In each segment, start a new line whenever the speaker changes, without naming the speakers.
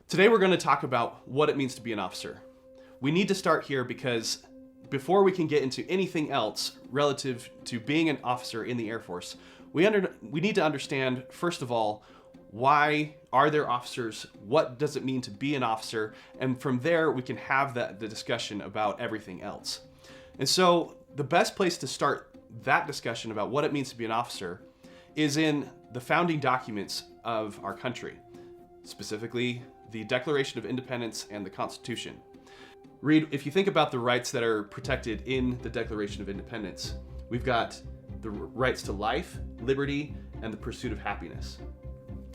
Today we're going to talk about what it means to be an officer. We need to start here because before we can get into anything else relative to being an officer in the Air Force, we need to understand, first of all, why are there officers? What does it mean to be an officer? And from there, we can have the discussion about everything else. And so the best place to start that discussion about what it means to be an officer is in the founding documents of our country, specifically the Declaration of Independence and the Constitution. Reed, if you think about the rights that are protected in the Declaration of Independence, we've got the rights to life, liberty, and the pursuit of happiness.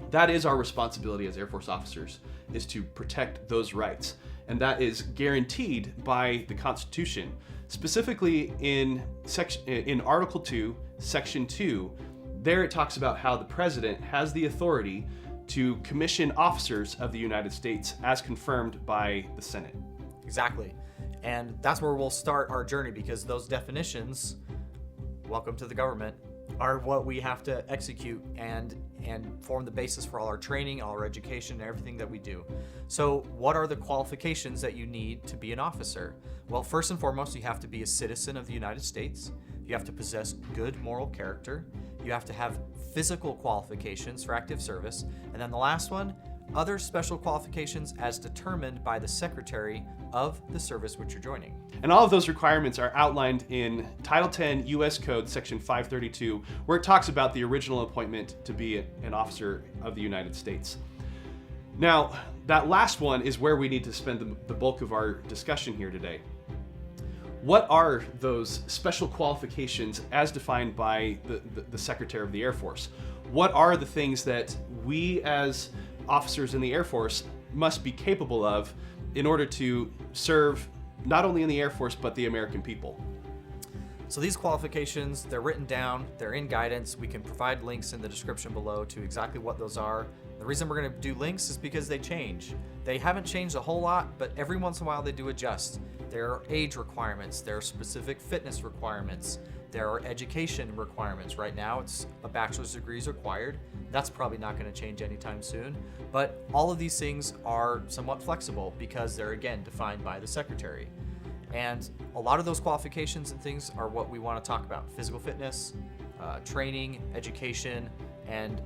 That is our responsibility as Air Force officers, is to protect those rights. And that is guaranteed by the Constitution, specifically in Article 2, Section 2. There it talks about how the President has the authority to commission officers of the United States as confirmed by the Senate.
Exactly. And that's where we'll start our journey, because those definitions, welcome to the government, are what we have to execute and form the basis for all our training, all our education, and everything that we do. So what are the qualifications that you need to be an officer? Well, first and foremost, you have to be a citizen of the United States. You have to possess good moral character. You have to have physical qualifications for active service. And then the last one, other special qualifications as determined by the Secretary of the service which you're joining.
And all of those requirements are outlined in Title 10 U.S. Code, Section 532, where it talks about the original appointment to be an officer of the United States. Now, that last one is where we need to spend the bulk of our discussion here today. What are those special qualifications as defined by the Secretary of the Air Force? What are the things that we as officers in the Air Force must be capable of in order to serve not only in the Air Force, but the American people?
So these qualifications, they're written down, they're in guidance. We can provide links in the description below to exactly what those are. The reason we're going to do links is because they change. They haven't changed a whole lot, but every once in a while they do adjust. There are age requirements, there are specific fitness requirements, there are education requirements. Right now it's a bachelor's degree is required. That's probably not going to change anytime soon. But all of these things are somewhat flexible because they're, again, defined by the Secretary. And a lot of those qualifications and things are what we want to talk about: physical fitness, training, education, and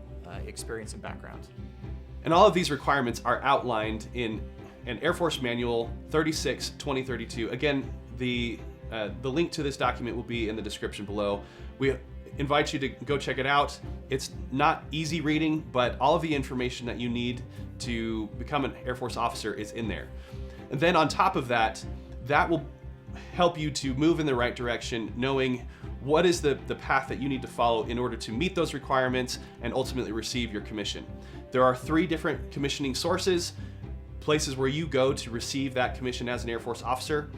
experience and background.
And all of these requirements are outlined in an Air Force Manual 36/2032. Again, the link to this document will be in the description below. We invite you to go check it out. It's not easy reading, but all of the information that you need to become an Air Force officer is in there. And then on top of that, that will help you to move in the right direction, knowing what is the path that you need to follow in order to meet those requirements and ultimately receive your commission. There are 3 different commissioning sources, places where you go to receive that commission as an Air Force officer.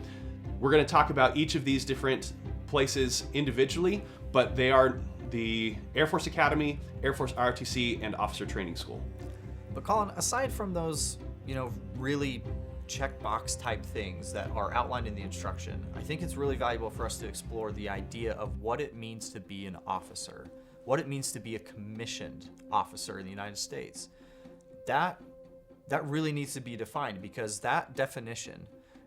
We're going to talk about each of these different places individually, but they are the Air Force Academy, Air Force ROTC, and Officer Training School.
But Colin, aside from those, really checkbox type things that are outlined in the instruction, I think it's really valuable for us to explore the idea of what it means to be an officer, what it means to be a commissioned officer in the United States. That really needs to be defined, because that definition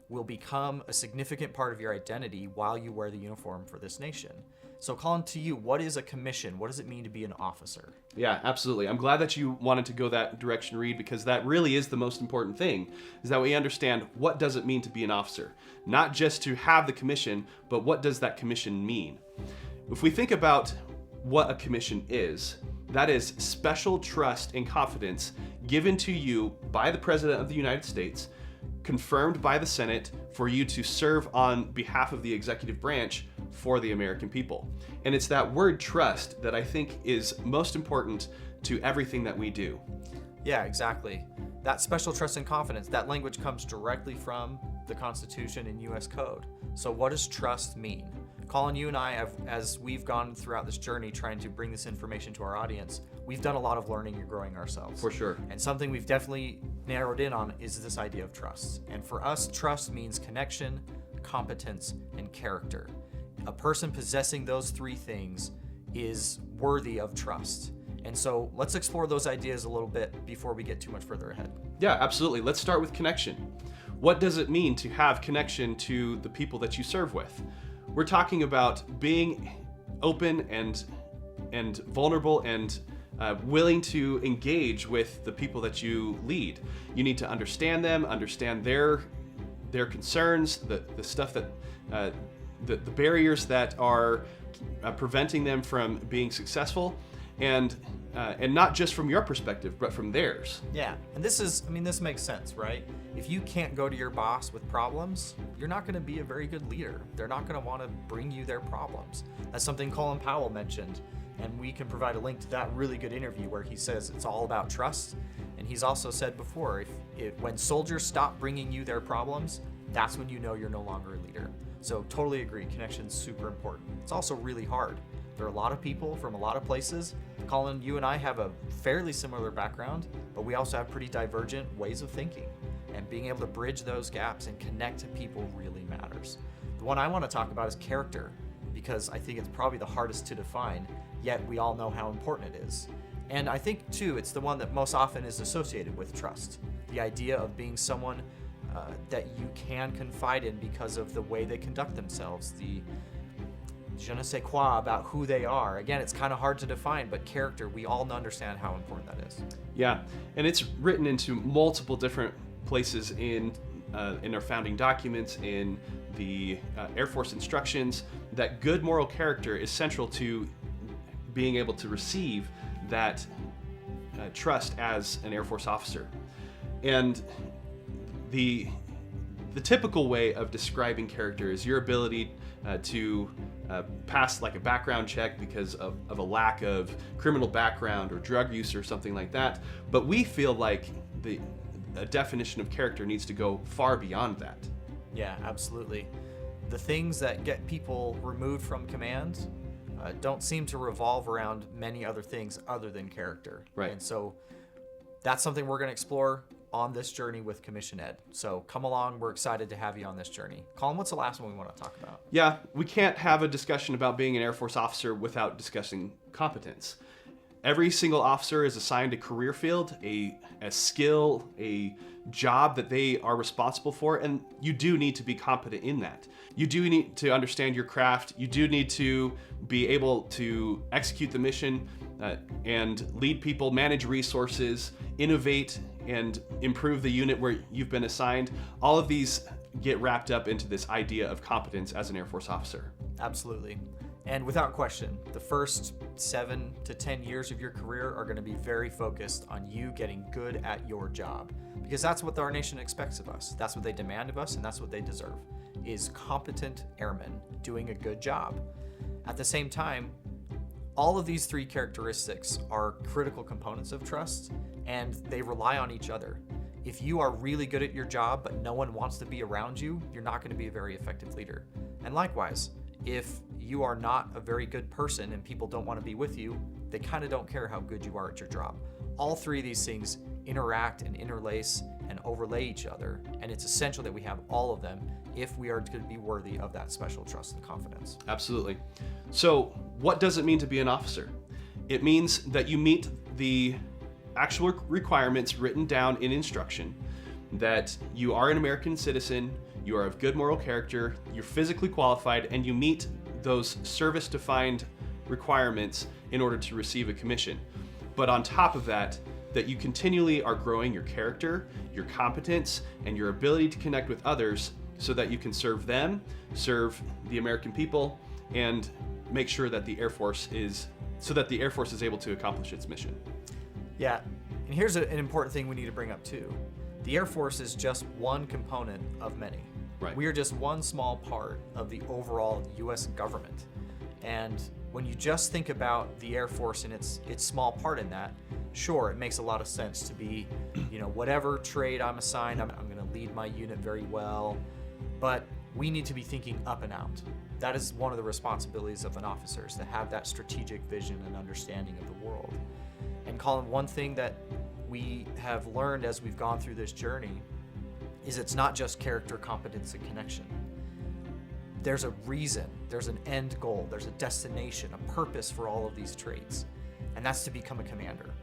will become a significant part of your identity while you wear the uniform for this nation. So Colin, to you, what is a commission? What does it mean to be an officer?
Yeah, absolutely. I'm glad that you wanted to go that direction, Reed, because that really is the most important thing, is that we understand what does it mean to be an officer. Not just to have the commission, but what does that commission mean? If we think about what a commission is, that is special trust and confidence given to you by the President of the United States, confirmed by the Senate, for you to serve on behalf of the executive branch for the American people. And it's that word trust that I think is most important to everything that we do.
Yeah, exactly. That special trust and confidence, that language comes directly from the Constitution and U.S. Code. So what does trust mean? Colin, you and I have, as we've gone throughout this journey trying to bring this information to our audience, we've done a lot of learning and growing ourselves.
For sure.
And something we've definitely narrowed in on is this idea of trust. And for us, trust means connection, competence, and character. A person possessing those 3 things is worthy of trust. And so let's explore those ideas a little bit before we get too much further ahead.
Yeah, absolutely. Let's start with connection. What does it mean to have connection to the people that you serve with? We're talking about being open and vulnerable and willing to engage with the people that you lead. You need to understand them, understand their concerns, the stuff that the barriers that are preventing them from being successful, and not just from your perspective, but from theirs.
Yeah, and this makes sense, right? If you can't go to your boss with problems, you're not going to be a very good leader. They're not going to want to bring you their problems. That's something Colin Powell mentioned, and we can provide a link to that really good interview where he says it's all about trust. And he's also said before, if when soldiers stop bringing you their problems, that's when you know you're no longer a leader. So totally agree, connection's super important. It's also really hard. There are a lot of people from a lot of places. Colin, you and I have a fairly similar background, but we also have pretty divergent ways of thinking. And being able to bridge those gaps and connect to people really matters. The one I want to talk about is character, because I think it's probably the hardest to define, yet we all know how important it is. And I think, too, it's the one that most often is associated with trust. The idea of being someone that you can confide in because of the way they conduct themselves, the je ne sais quoi about who they are. Again, it's kind of hard to define, but character, we all understand how important that is.
Yeah, and it's written into multiple different places in our founding documents, in the Air Force instructions, that good moral character is central to being able to receive that trust as an Air Force officer. And the typical way of describing character is your ability to pass like a background check because of a lack of criminal background or drug use or something like that. But we feel like a definition of character needs to go far beyond that.
Yeah, absolutely. The things that get people removed from command don't seem to revolve around many other things other than character.
Right.
And so that's something we're going to explore on this journey with Commission Ed. So come along. We're excited to have you on this journey. Colin, what's the last one we want to talk about?
Yeah, we can't have a discussion about being an Air Force officer without discussing competence. Every single officer is assigned a career field, a skill, a job that they are responsible for, and you do need to be competent in that. You do need to understand your craft. You do need to be able to execute the mission and lead people, manage resources, innovate, and improve the unit where you've been assigned. All of these get wrapped up into this idea of competence as an Air Force officer.
Absolutely. And without question, the first 7 to 10 years of your career are going to be very focused on you getting good at your job, because that's what our nation expects of us. That's what they demand of us, and that's what they deserve, is competent airmen doing a good job. At the same time, all of these 3 characteristics are critical components of trust, and they rely on each other. If you are really good at your job, but no one wants to be around you, you're not going to be a very effective leader. And likewise, if you are not a very good person and people don't want to be with you, they kind of don't care how good you are at your job. All 3 of these things interact and interlace and overlay each other, and it's essential that we have all of them if we are going to be worthy of that special trust and confidence.
Absolutely. So what does it mean to be an officer? It means that you meet the actual requirements written down in instruction, that you are an American citizen, you are of good moral character, you're physically qualified, and you meet those service-defined requirements in order to receive a commission. But on top of that, that you continually are growing your character, your competence, and your ability to connect with others so that you can serve them, serve the American people, and make sure that the Air Force is able to accomplish its mission.
Yeah, and here's an important thing we need to bring up too. The Air Force is just one component of many.
Right.
We are just one small part of the overall U.S. government. And when you just think about the Air Force and its small part in that, sure, it makes a lot of sense to be, whatever trade I'm assigned, I'm going to lead my unit very well. But we need to be thinking up and out. That is one of the responsibilities of an officer, is to have that strategic vision and understanding of the world. And Colin, one thing that we have learned as we've gone through this journey is it's not just character, competence, and connection. There's a reason, there's an end goal, there's a destination, a purpose for all of these traits. and that's to become a commander.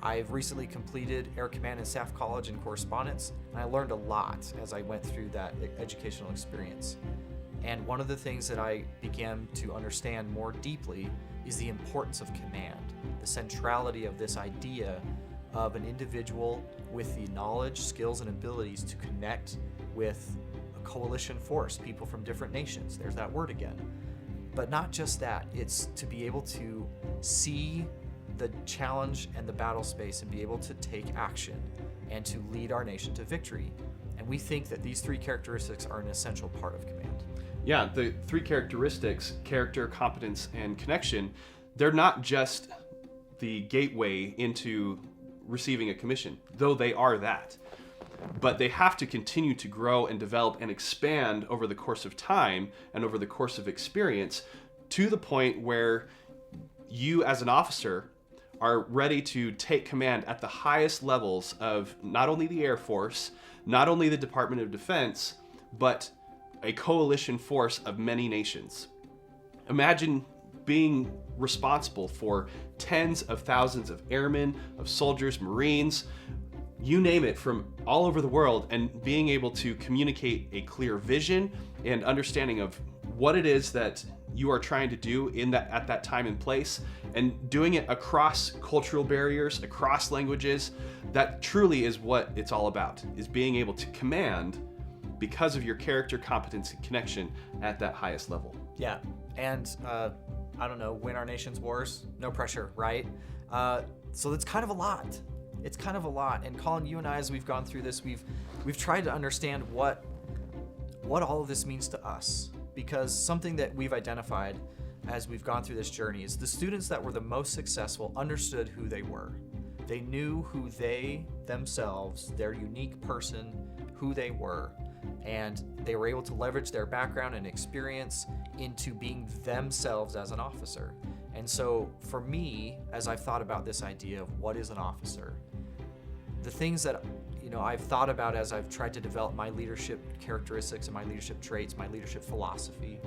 I've recently completed Air Command and Staff College in correspondence, and I learned a lot as I went through that educational experience. And one of the things that I began to understand more deeply is the importance of command, the centrality of this idea of an individual with the knowledge, skills, and abilities to connect with a coalition force, people from different nations. There's that word again. But not just that, it's to be able to see the challenge and the battle space and be able to take action and to lead our nation to victory. And we think that these three characteristics are an essential part of command.
Yeah, the three characteristics, character, competence, and connection, they're not just the gateway into receiving a commission, though they are that. But they have to continue to grow and develop and expand over the course of time and over the course of experience to the point where you as an officer are ready to take command at the highest levels of not only the Air Force, not only the Department of Defense, but a coalition force of many nations. Imagine being responsible for tens of thousands of airmen, of soldiers, Marines, you name it, from all over the world, and being able to communicate a clear vision and understanding of what it is that you are trying to do at that time and place, and doing it across cultural barriers, across languages. That truly is what it's all about, is being able to command because of your character, competence, and connection at that highest level.
Yeah, and I don't know, win our nation's wars, no pressure, right? So it's kind of a lot. It's kind of a lot. And Colin, you and I, as we've gone through this, we've tried to understand what all of this means to us. Because something that we've identified as we've gone through this journey is the students that were the most successful understood who they were. They knew who they themselves, their unique person, who they were. And they were able to leverage their background and experience into being themselves as an officer. And so for me, as I've thought about this idea of what is an officer, the things that I've thought about as I've tried to develop my leadership characteristics and my leadership traits, my leadership philosophy,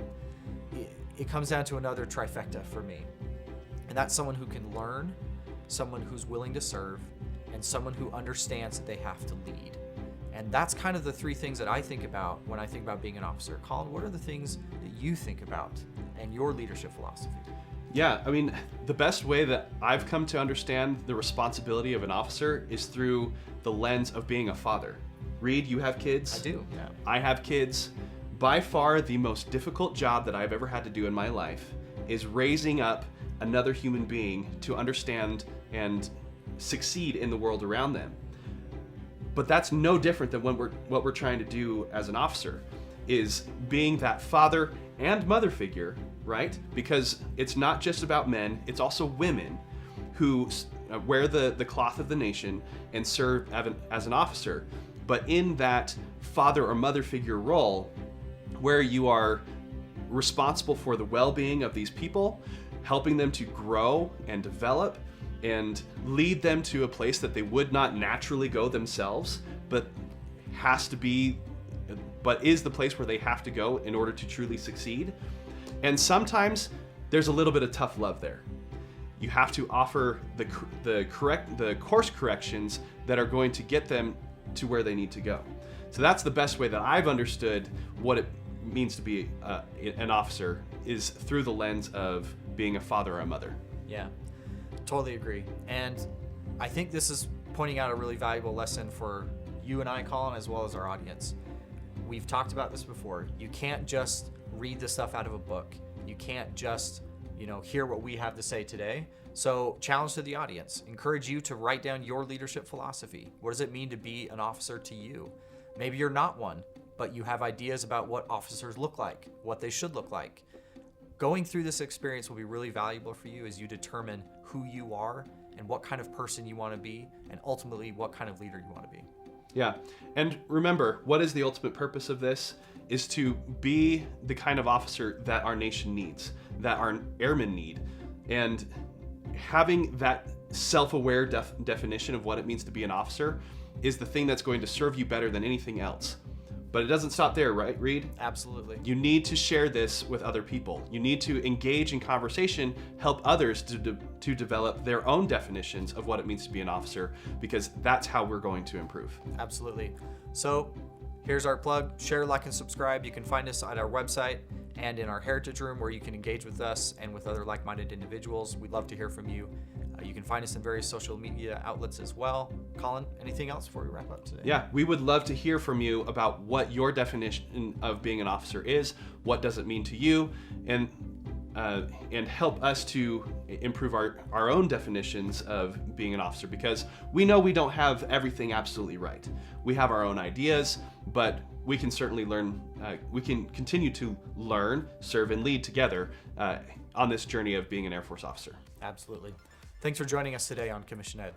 it comes down to another trifecta for me. And that's someone who can learn, someone who's willing to serve, and someone who understands that they have to lead. And that's kind of the three things that I think about when I think about being an officer. Colin, what are the things that you think about and your leadership philosophy?
Yeah, I mean, the best way that I've come to understand the responsibility of an officer is through the lens of being a father. Reed, you have kids?
I do, yeah.
I have kids. By far, the most difficult job that I've ever had to do in my life is raising up another human being to understand and succeed in the world around them. But that's no different than what we're trying to do as an officer, is being that father and mother figure, right? Because it's not just about men, it's also women who wear the cloth of the nation and serve as an officer. But in that father or mother figure role, where you are responsible for the well-being of these people, helping them to grow and develop and lead them to a place that they would not naturally go themselves, but is the place where they have to go in order to truly succeed. And sometimes there's a little bit of tough love there. You have to offer the course corrections that are going to get them to where they need to go. So that's the best way that I've understood what it means to be an officer, is through the lens of being a father or a mother.
Yeah, totally agree. And I think this is pointing out a really valuable lesson for you and I, Colin, as well as our audience. We've talked about this before. You can't just read the stuff out of a book. You can't just, hear what we have to say today. So challenge to the audience. Encourage you to write down your leadership philosophy. What does it mean to be an officer to you? Maybe you're not one, but you have ideas about what officers look like, what they should look like. Going through this experience will be really valuable for you as you determine who you are and what kind of person you want to be, and ultimately what kind of leader you want to be.
Yeah, and remember, what is the ultimate purpose of this? Is to be the kind of officer that our nation needs, that our airmen need. And having that self-aware definition of what it means to be an officer is the thing that's going to serve you better than anything else. But it doesn't stop there, right, Reed?
Absolutely.
You need to share this with other people. You need to engage in conversation, help others to develop their own definitions of what it means to be an officer, because that's how we're going to improve.
Absolutely. So here's our plug. Share, like, and subscribe. You can find us at our website and in our Heritage Room, where you can engage with us and with other like-minded individuals. We'd love to hear from you. You can find us in various social media outlets as well. Colin, anything else before we wrap up today?
Yeah, we would love to hear from you about what your definition of being an officer is, what does it mean to you, and help us to improve our own definitions of being an officer, because we know we don't have everything absolutely right. We have our own ideas, but we can certainly learn, we can continue to learn, serve, and lead together on this journey of being an Air Force officer.
Absolutely. Thanks for joining us today on Commission Ed.